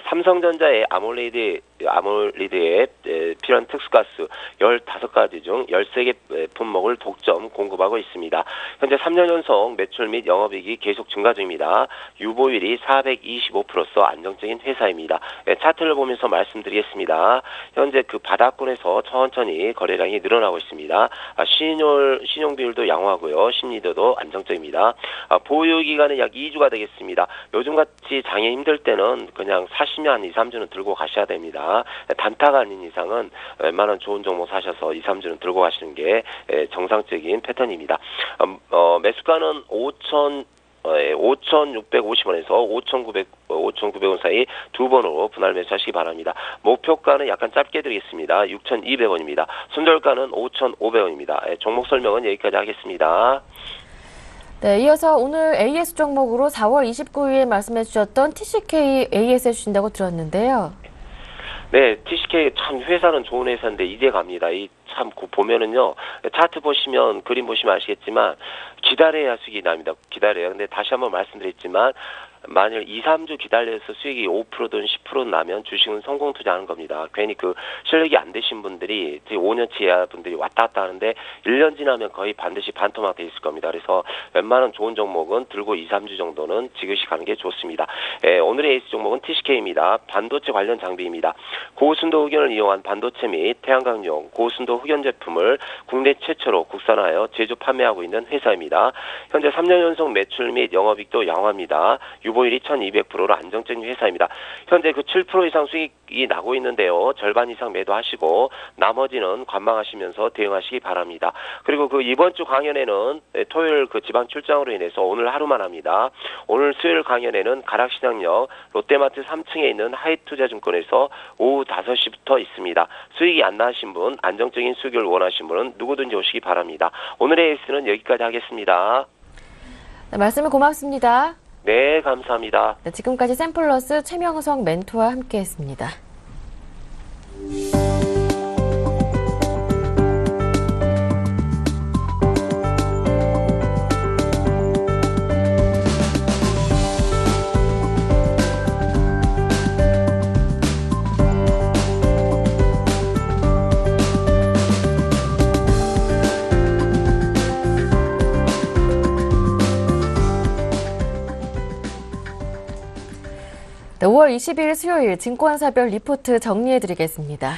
삼성전자의 아몰리드에 필요한 특수가스 15가지 중 13개 품목을 독점 공급하고 있습니다. 현재 3년 연속 매출 및 영업이익이 계속 증가 중입니다. 유보율이 425%로 안정적인 회사입니다. 차트를 보면서 말씀드리겠습니다. 현재 그 바닥권에서 천천히 거래량이 늘어나고 있습니다. 신용 비율도 양호하고요. 심리도도 안정적입니다. 보유 기간은 약 2주가 되겠습니다. 요즘같이 장에 힘들 때는 그냥 사시면 한 2, 3주는 들고 가셔야 됩니다. 단타가 아닌 이상은 웬만한 좋은 종목 사셔서 2, 3주는 들고 가시는 게 정상적인 패턴입니다. 매수가는 5,650원에서 5,900원 사이 두 번으로 분할 매수하시기 바랍니다. 목표가는 약간 짧게 드리겠습니다. 6,200원입니다. 손절가는 5,500원입니다. 종목 설명은 여기까지 하겠습니다. 네, 이어서 오늘 AS 종목으로 4월 29일에 말씀해 주셨던 TCK AS 해주신다고 들었는데요. 네, TCK 참 회사는 좋은 회사인데 이제 갑니다. 이 참 보면은요, 차트 보시면 그림 보시면 아시겠지만 기다려야 수익이 납니다. 기다려요. 근데 다시 한번 말씀드렸지만 만일 2, 3주 기다려서 수익이 5%든 10%든 나면 주식은 성공 투자하는 겁니다. 괜히 그 실력이 안 되신 분들이 5년치 이하 분들이 왔다 갔다 하는데 1년 지나면 거의 반드시 반토막 돼 있을 겁니다. 그래서 웬만한 좋은 종목은 들고 2, 3주 정도는 지그시 가는 게 좋습니다. 오늘의 에이스 종목은 TCK입니다. 반도체 관련 장비입니다. 고순도 흑연을 이용한 반도체 및 태양광용 고순도 흑연 제품을 국내 최초로 국산화하여 제조 판매하고 있는 회사입니다. 현재 3년 연속 매출 및 영업이익도 양호합니다. 유보율이 1200%로 안정적인 회사입니다. 현재 그 7% 이상 수익이 나고 있는데요. 절반 이상 매도하시고 나머지는 관망하시면서 대응하시기 바랍니다. 그리고 그 이번 주 강연에는 토요일 그 지방 출장으로 인해서 오늘 하루만 합니다. 오늘 수요일 강연에는 가락시장역 롯데마트 3층에 있는 하이투자증권에서 오후 5시부터 있습니다. 수익이 안 나신 분, 안정적인 수익을 원하신 분은 누구든지 오시기 바랍니다. 오늘의 에이스는 여기까지 하겠습니다. 네, 말씀을 고맙습니다. 네, 감사합니다. 네, 지금까지 샘플러스 최명성 멘토와 함께했습니다. 네, 5월 20일 수요일 증권사별 리포트 정리해드리겠습니다.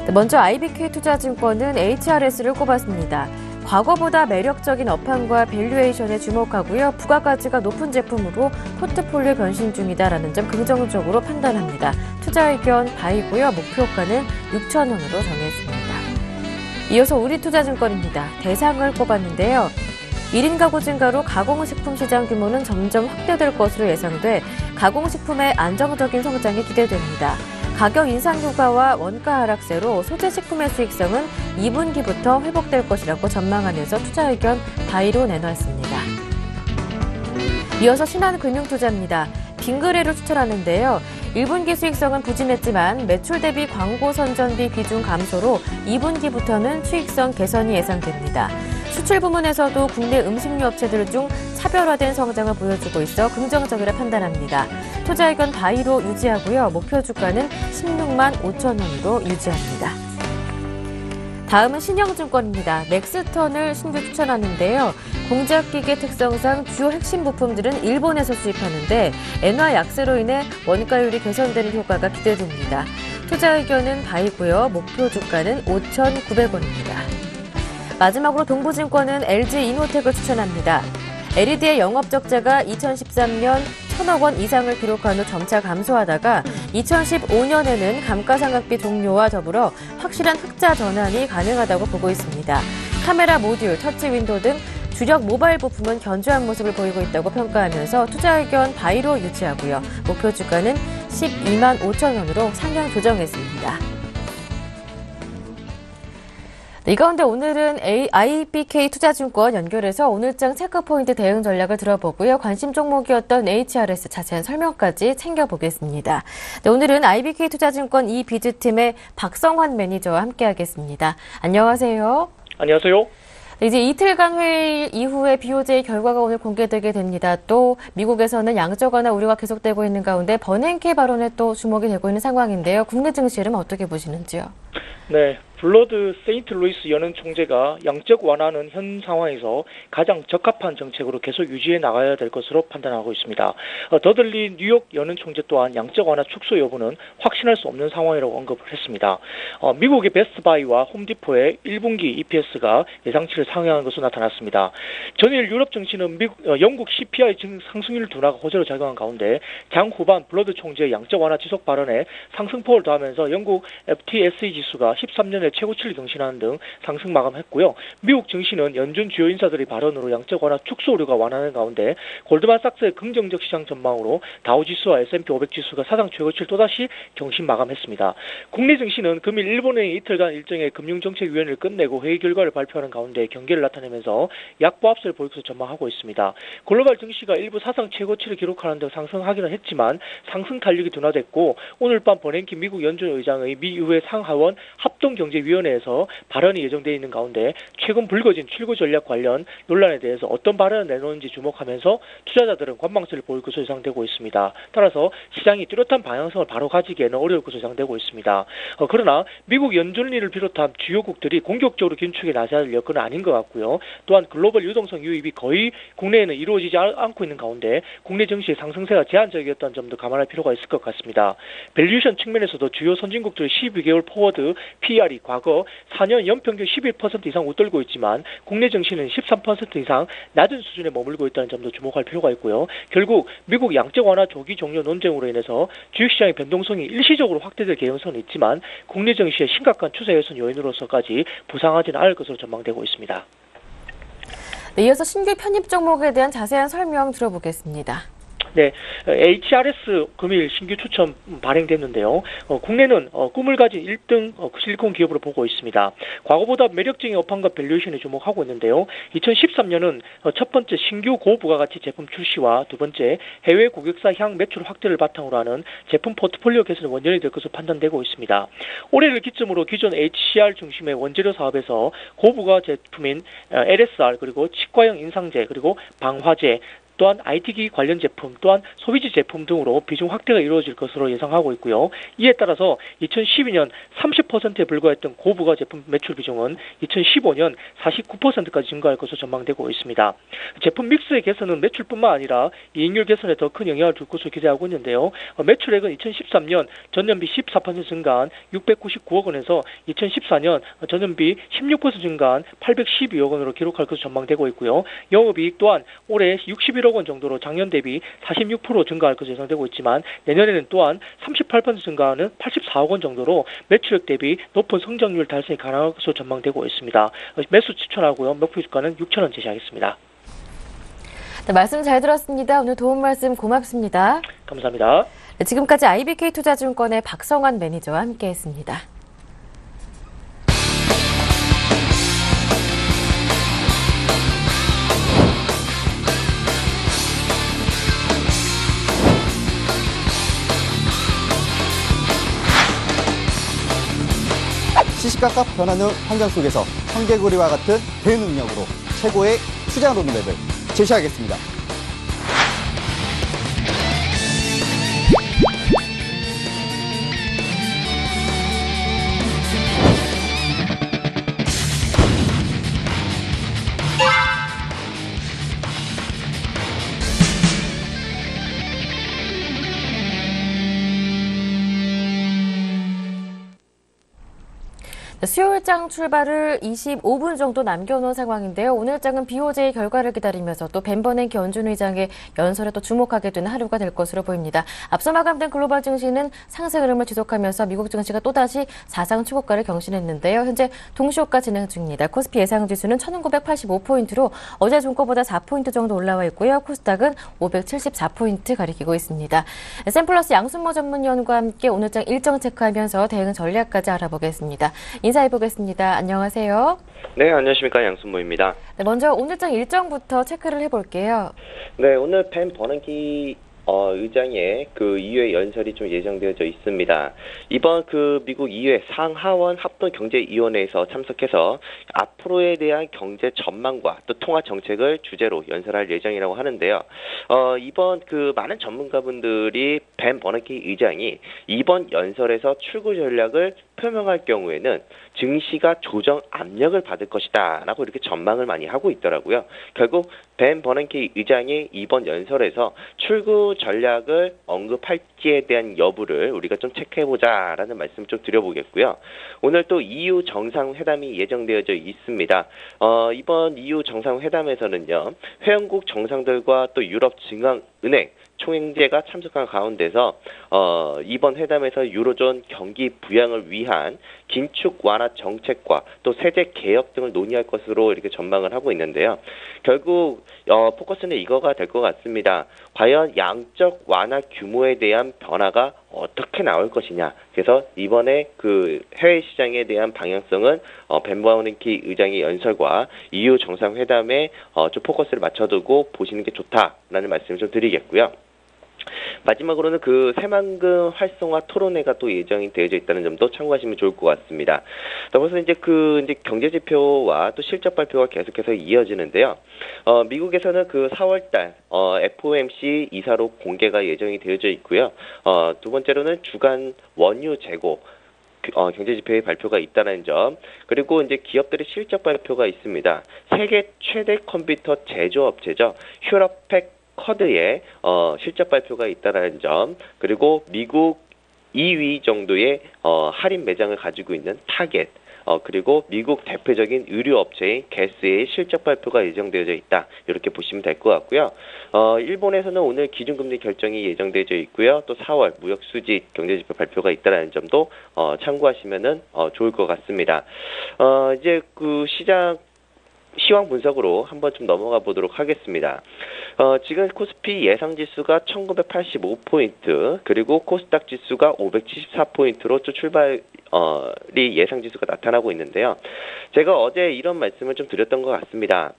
네, 먼저 IBK투자증권은 HRS를 꼽았습니다. 과거보다 매력적인 업황과 밸류에이션에 주목하고요. 부가가치가 높은 제품으로 포트폴리오 변신 중이다라는 점 긍정적으로 판단합니다. 투자 의견 바이고요. 목표가는 6,000원으로 정했습니다. 이어서 우리투자증권입니다. 대상을 꼽았는데요. 1인 가구 증가로 가공식품 시장 규모는 점점 확대될 것으로 예상돼 가공식품의 안정적인 성장이 기대됩니다. 가격 인상 효과와 원가 하락세로 소재식품의 수익성은 2분기부터 회복될 것이라고 전망하면서 투자 의견 바이로 내놨습니다. 이어서 신한금융투자입니다. 빙그레를 추천하는데요. 1분기 수익성은 부진했지만 매출 대비 광고 선전비 비중 감소로 2분기부터는 수익성 개선이 예상됩니다. 수출 부문에서도 국내 음식료 업체들 중 차별화된 성장을 보여주고 있어 긍정적이라 판단합니다. 투자 의견 바이로 유지하고요. 목표 주가는 16만 5천 원으로 유지합니다. 다음은 신영증권입니다. 넥스턴을 신규 추천하는데요. 공작기계 특성상 주요 핵심 부품들은 일본에서 수입하는데 엔화 약세로 인해 원가율이 개선되는 효과가 기대됩니다. 투자 의견은 바이고요. 목표 주가는 5,900원입니다. 마지막으로 동부증권은 LG이노텍을 추천합니다. LED의 영업 적자가 2013년 1,000억 원 이상을 기록한 후 점차 감소하다가 2015년에는 감가상각비 종료와 더불어 확실한 흑자 전환이 가능하다고 보고 있습니다. 카메라 모듈, 터치 윈도우 등 주력 모바일 부품은 견조한 모습을 보이고 있다고 평가하면서 투자 의견 바이로 유지하고요. 목표 주가는 12만 5천 원으로 상향 조정했습니다. 이 가운데 오늘은 IBK 투자증권 연결해서 오늘장 체크포인트 대응 전략을 들어보고요. 관심 종목이었던 HRS 자세한 설명까지 챙겨보겠습니다. 네, 오늘은 IBK 투자증권 이비즈팀의 박성환 매니저와 함께하겠습니다. 안녕하세요. 안녕하세요. 이제 이틀간 회의 이후에 BOJ 결과가 오늘 공개되게 됩니다. 또 미국에서는 양적 완화 우려가 계속되고 있는 가운데 버냉키 발언에 또 주목이 되고 있는 상황인데요. 국내 증시는 어떻게 보시는지요? 네, 블러드 세인트루이스 연은 총재가 양적 완화는 현 상황에서 가장 적합한 정책으로 계속 유지해 나가야 될 것으로 판단하고 있습니다. 더들리 뉴욕 연은 총재 또한 양적 완화 축소 여부는 확신할 수 없는 상황이라고 언급을 했습니다. 미국의 베스트바이와 홈디포의 1분기 EPS가 예상치를 상회하는 것으로 나타났습니다. 전일 유럽 증시는 영국 CPI 상승률 둔화가 호재로 작용한 가운데 장 후반 블러드 총재의 양적 완화 지속 발언에 상승폭을 더하면서 영국 FTSE 지수가 13년의 최고치를 경신하는 등 상승 마감했고요. 미국 증시는 연준 주요 인사들의 발언으로 양적 완화 축소 우려가 완화하는 가운데 골드만삭스의 긍정적 시장 전망으로 다우지수와 S&P 500 지수가 사상 최고치를 또다시 경신 마감했습니다. 국내 증시는 금일 일본의 이틀간 일정의 금융정책위원회를 끝내고 회의 결과를 발표하는 가운데 경계를 나타내면서 약보합세를 보일 것으로 전망하고 있습니다. 글로벌 증시가 일부 사상 최고치를 기록하는 등 상승하기는 했지만 상승 탄력이 둔화됐고 오늘 밤 버냉키 미국 연준 의장의 미 의회 상하원 합동경제위원회에서 발언이 예정되어 있는 가운데 최근 불거진 출구 전략 관련 논란에 대해서 어떤 발언을 내놓는지 주목하면서 투자자들은 관망세를 보일 것으로 예상되고 있습니다. 따라서 시장이 뚜렷한 방향성을 바로 가지기에는 어려울 것으로 예상되고 있습니다. 그러나 미국 연준리를 비롯한 주요국들이 공격적으로 긴축에 나서야 할 여건은 아닌 것 같고요. 또한 글로벌 유동성 유입이 거의 국내에는 이루어지지 않고 있는 가운데 국내 증시의 상승세가 제한적이었다는 점도 감안할 필요가 있을 것 같습니다. 밸류에이션 측면에서도 주요 선진국들의 12개월 포워드 PR이 과거 4년 연평균 11% 이상 웃돌고 있지만 국내 증시는 13% 이상 낮은 수준에 머물고 있다는 점도 주목할 필요가 있고요. 결국 미국 양적 완화 조기 종료 논쟁으로 인해서 주식시장의 변동성이 일시적으로 확대될 개연성은 있지만 국내 증시의 심각한 추세 개선 요인으로서까지 부상하지는 않을 것으로 전망되고 있습니다. 네, 이어서 신규 편입 종목에 대한 자세한 설명 들어보겠습니다. 네, HRS 금일 신규 추천 발행됐는데요. 국내는 꿈을 가진 1등 실리콘 기업으로 보고 있습니다. 과거보다 매력적인 업황과 밸류에이션에 주목하고 있는데요. 2013년은 첫 번째 신규 고부가가치 제품 출시와 두 번째 해외 고객사 향 매출 확대를 바탕으로 하는 제품 포트폴리오 개선이 원년이 될 것으로 판단되고 있습니다. 올해를 기점으로 기존 HCR 중심의 원재료 사업에서 고부가 제품인 LSR 그리고 치과형 인상제 그리고 방화제 또한 IT기 관련 제품, 또한 소비지 제품 등으로 비중 확대가 이루어질 것으로 예상하고 있고요. 이에 따라서 2012년 30%에 불과했던 고부가 제품 매출 비중은 2015년 49%까지 증가할 것으로 전망되고 있습니다. 제품 믹스의 개선은 매출뿐만 아니라 이익률 개선에 더 큰 영향을 줄 것으로 기대하고 있는데요. 매출액은 2013년 전년비 14% 증가한 699억 원에서 2014년 전년비 16% 증가한 812억 원으로 기록할 것으로 전망되고 있고요. 영업이익 또한 올해 61억 원 정도로 작년 대비 46% 증가할 것으로 예상되고 있지만 내년에는 또한 38% 증가하는 84억 원 정도로 매출액 대비 높은 성장률 달성이 가능할 것으로 전망되고 있습니다. 매수 추천하고요. 목표 주가는 6,000원 제시하겠습니다. 네, 말씀 잘 들었습니다. 오늘 도움 말씀 고맙습니다. 감사합니다. 네, 지금까지 IBK 투자증권의 박성환 매니저와 함께했습니다. 시시각각 변하는 환경 속에서 청개구리와 같은 대능력으로 최고의 투자 로드맵을 제시하겠습니다. 수요일장 출발을 25분 정도 남겨놓은 상황인데요. 오늘장은 BOJ 결과를 기다리면서 또 벤버냉키 연준 의장의 연설에 또 주목하게 되는 하루가 될 것으로 보입니다. 앞서 마감된 글로벌 증시는 상승 흐름을 지속하면서 미국 증시가 또다시 사상 최고가를 경신했는데요. 현재 동시효과 진행 중입니다. 코스피 예상지수는 1985포인트로 어제 종가보다 4포인트 정도 올라와 있고요. 코스닥은 574포인트 가리키고 있습니다. 샘플러스 양순모 전문위원과 함께 오늘장 일정 체크하면서 대응 전략까지 알아보겠습니다. 인사해보겠습니다. 안녕하세요. 네, 안녕하십니까. 양순모입니다. 네, 먼저 오늘장 일정부터 체크를 해볼게요. 네, 오늘 벤 버냉키 의장의 그 2회 연설이 좀 예정되어져 있습니다. 이번 그 미국 2회 상하원 합동경제위원회에서 참석해서 앞으로에 대한 경제 전망과 또 통화 정책을 주제로 연설할 예정이라고 하는데요. 이번 그 많은 전문가분들이 벤 버냉키 의장이 이번 연설에서 출구 전략을 표명할 경우에는 증시가 조정 압력을 받을 것이다 라고 이렇게 전망을 많이 하고 있더라고요. 결국 벤 버냉키 의장이 이번 연설에서 출구 전략을 언급할지에 대한 여부를 우리가 좀 체크해보자 라는 말씀을 좀 드려보겠고요. 오늘 또 EU 정상회담이 예정되어져 있습니다. 이번 EU 정상회담에서는요, 회원국 정상들과 또 유럽중앙은행 총행제가 참석한 가운데서 이번 회담에서 유로존 경기 부양을 위한 긴축 완화 정책과 또 세제 개혁 등을 논의할 것으로 이렇게 전망을 하고 있는데요. 결국 포커스는 이거가 될 것 같습니다. 과연 양적 완화 규모에 대한 변화가 어떻게 나올 것이냐. 그래서 이번에 그 해외 시장에 대한 방향성은 벤 버냉키 의장의 연설과 EU 정상회담에 좀 포커스를 맞춰두고 보시는 게 좋다라는 말씀을 좀 드리겠고요. 마지막으로는 그 새만금 활성화 토론회가 또 예정이 되어져 있다는 점도 참고하시면 좋을 것 같습니다. 더불어서 이제 경제 지표와 또 실적 발표가 계속해서 이어지는데요. 미국에서는 그 4월달 FOMC 이사로 공개가 예정이 되어져 있고요. 두 번째로는 주간 원유 재고 경제지표의 발표가 있다는 점, 그리고 이제 기업들의 실적 발표가 있습니다. 세계 최대 컴퓨터 제조업체죠. 휴럽팩 커드의 실적 발표가 있다는 점, 그리고 미국 2위 정도의 할인 매장을 가지고 있는 타겟, 그리고 미국 대표적인 의류업체인 게스의 실적 발표가 예정되어져 있다. 이렇게 보시면 될 것 같고요. 일본에서는 오늘 기준금리 결정이 예정되어져 있고요. 또 4월 무역수지 경제지표 발표가 있다는 점도 참고하시면 좋을 것 같습니다. 이제 그 시황 분석으로 한번 좀 넘어가 보도록 하겠습니다. 지금 코스피 예상지수가 1985포인트, 그리고 코스닥 지수가 574포인트로 또 출발이 예상지수가 나타나고 있는데요. 제가 어제 이런 말씀을 좀 드렸던 것 같습니다.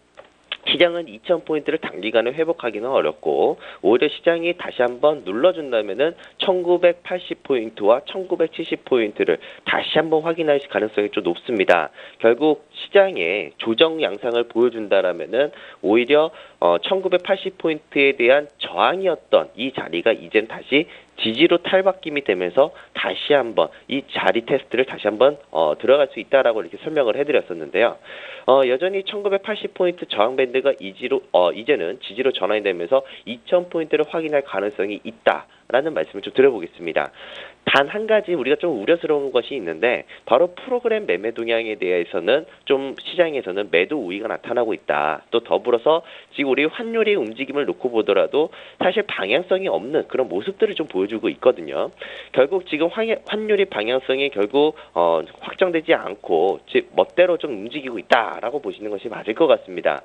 시장은 2000포인트를 단기간에 회복하기는 어렵고, 오히려 시장이 다시 한번 눌러준다면은 1980포인트와 1970포인트를 다시 한번 확인할 가능성이 좀 높습니다. 결국 시장에 조정 양상을 보여준다라면은 오히려 1980포인트에 대한 저항이었던 이 자리가 이젠 다시 지지로 탈바뀜이 되면서 다시 한번 이 자리 테스트를 다시 한번 들어갈 수 있다라고 이렇게 설명을 해드렸었는데요. 여전히 1980포인트 저항 밴드가 이제는 지지로 전환이 되면서 2000포인트를 확인할 가능성이 있다라는 말씀을 좀 드려보겠습니다. 단 한 가지 우리가 좀 우려스러운 것이 있는데, 바로 프로그램 매매 동향에 대해서는 좀 시장에서는 매도 우위가 나타나고 있다. 또 더불어서 지금 우리 환율의 움직임을 놓고 보더라도 사실 방향성이 없는 그런 모습들을 좀 보여주고 있거든요. 결국 지금 환율의 방향성이 결국 확정되지 않고 즉 멋대로 좀 움직이고 있다라고 보시는 것이 맞을 것 같습니다.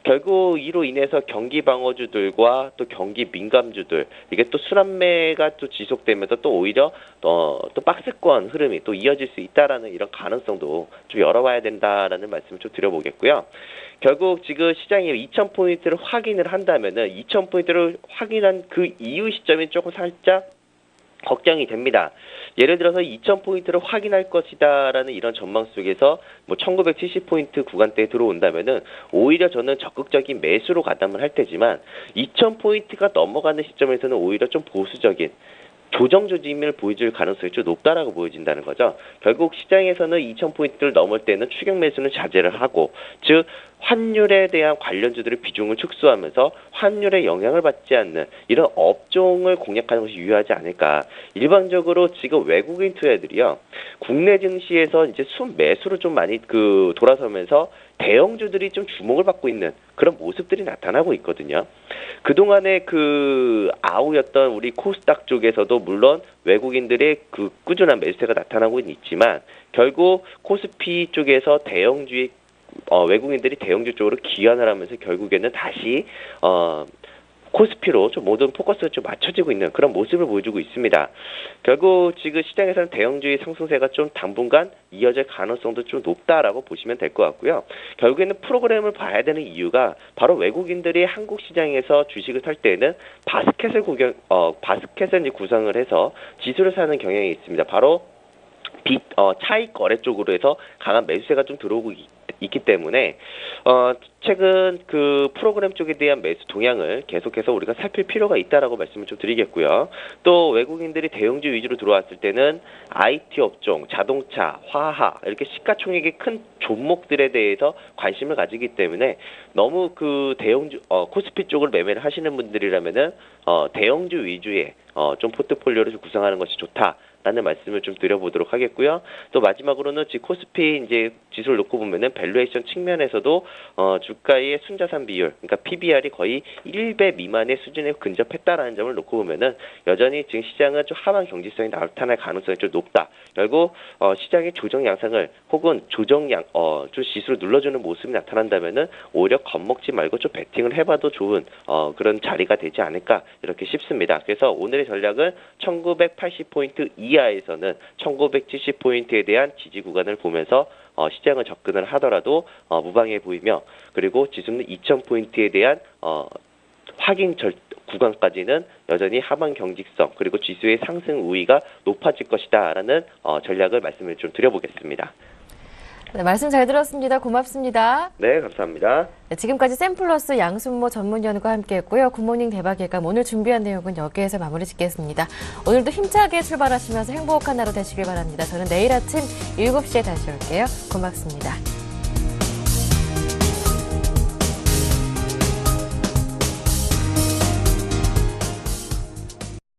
결국 이로 인해서 경기 방어주들과 또 경기 민감주들, 이게 또 순환매가 또 지속되면서 또 오히려 또 박스권 흐름이 또 이어질 수 있다라는 이런 가능성도 좀 열어봐야 된다라는 말씀을 좀 드려보겠고요. 결국 지금 시장이 2000포인트를 확인을 한다면은 2000포인트를 확인한 그 이후 시점이 조금 살짝 걱정이 됩니다. 예를 들어서 2000포인트를 확인할 것이다라는 이런 전망 속에서 뭐 1970포인트 구간대에 들어온다면은 오히려 저는 적극적인 매수로 가담을 할 테지만, 2000포인트가 넘어가는 시점에서는 오히려 좀 보수적인 조정 조짐을 보여줄 가능성이 좀 높다라고 보여진다는 거죠. 결국 시장에서는 2000포인트를 넘을 때는 추격 매수는 자제를 하고, 즉 환율에 대한 관련주들의 비중을 축소하면서 환율에 영향을 받지 않는 이런 업종을 공략하는 것이 유효하지 않을까. 일반적으로 지금 외국인 투자들이요, 국내 증시에서 이제 순매수로 좀 많이 돌아서면서 대형주들이 좀 주목을 받고 있는 그런 모습들이 나타나고 있거든요. 그동안에 아우였던 우리 코스닥 쪽에서도 물론 외국인들의 꾸준한 매수세가 나타나고 있지만 결국 코스피 쪽에서 대형주의 외국인들이 대형주 쪽으로 기관을 하면서 결국에는 다시 코스피로 좀 모든 포커스가 좀 맞춰지고 있는 그런 모습을 보여주고 있습니다. 결국 지금 시장에서는 대형주의 상승세가 좀 당분간 이어질 가능성도 좀 높다라고 보시면 될 것 같고요. 결국에는 프로그램을 봐야 되는 이유가 바로 외국인들이 한국 시장에서 주식을 살 때에는 바스켓을 이제 구성을 해서 지수를 사는 경향이 있습니다. 바로 차익 거래 쪽으로 해서 강한 매수세가 좀 들어오고 있기 때문에 최근 프로그램 쪽에 대한 매수 동향을 계속해서 우리가 살필 필요가 있다라고 말씀을 좀 드리겠고요. 또 외국인들이 대형주 위주로 들어왔을 때는 IT 업종, 자동차, 화학 이렇게 시가총액이 큰 종목들에 대해서 관심을 가지기 때문에 너무 대형주 코스피 쪽을 매매를 하시는 분들이라면은 대형주 위주의 좀 포트폴리오를 좀 구성하는 것이 좋다라는 말씀을 좀 드려보도록 하겠고요. 또 마지막으로는 코스피 이제 지수를 놓고 보면은 밸류에이션 측면에서도 주가의 순자산 비율, 그러니까 PBR이 거의 1배 미만의 수준에 근접했다라는 점을 놓고 보면은 여전히 지금 시장은 좀 하방 경직성이 나타날 가능성이 좀 높다. 결국 시장의 조정 양상을 혹은 좀 지수를 눌러주는 모습이 나타난다면은 오히려 겁먹지 말고 좀 베팅을 해봐도 좋은 그런 자리가 되지 않을까 이렇게 싶습니다. 그래서 오늘의 전략은 1980포인트 이하에서는 1970포인트에 대한 지지 구간을 보면서 시장을 접근을 하더라도 무방해 보이며, 그리고 지수는 2000포인트에 대한 확인 구간까지는 여전히 하방 경직성 그리고 지수의 상승 우위가 높아질 것이다라는 전략을 말씀을 좀 드려보겠습니다. 네, 말씀 잘 들었습니다. 고맙습니다. 네, 감사합니다. 네, 지금까지 샘플러스 양순모 전문위원과 함께했고요. 굿모닝 대박예감 오늘 준비한 내용은 여기에서 마무리 짓겠습니다. 오늘도 힘차게 출발하시면서 행복한 하루 되시길 바랍니다. 저는 내일 아침 7시에 다시 올게요. 고맙습니다.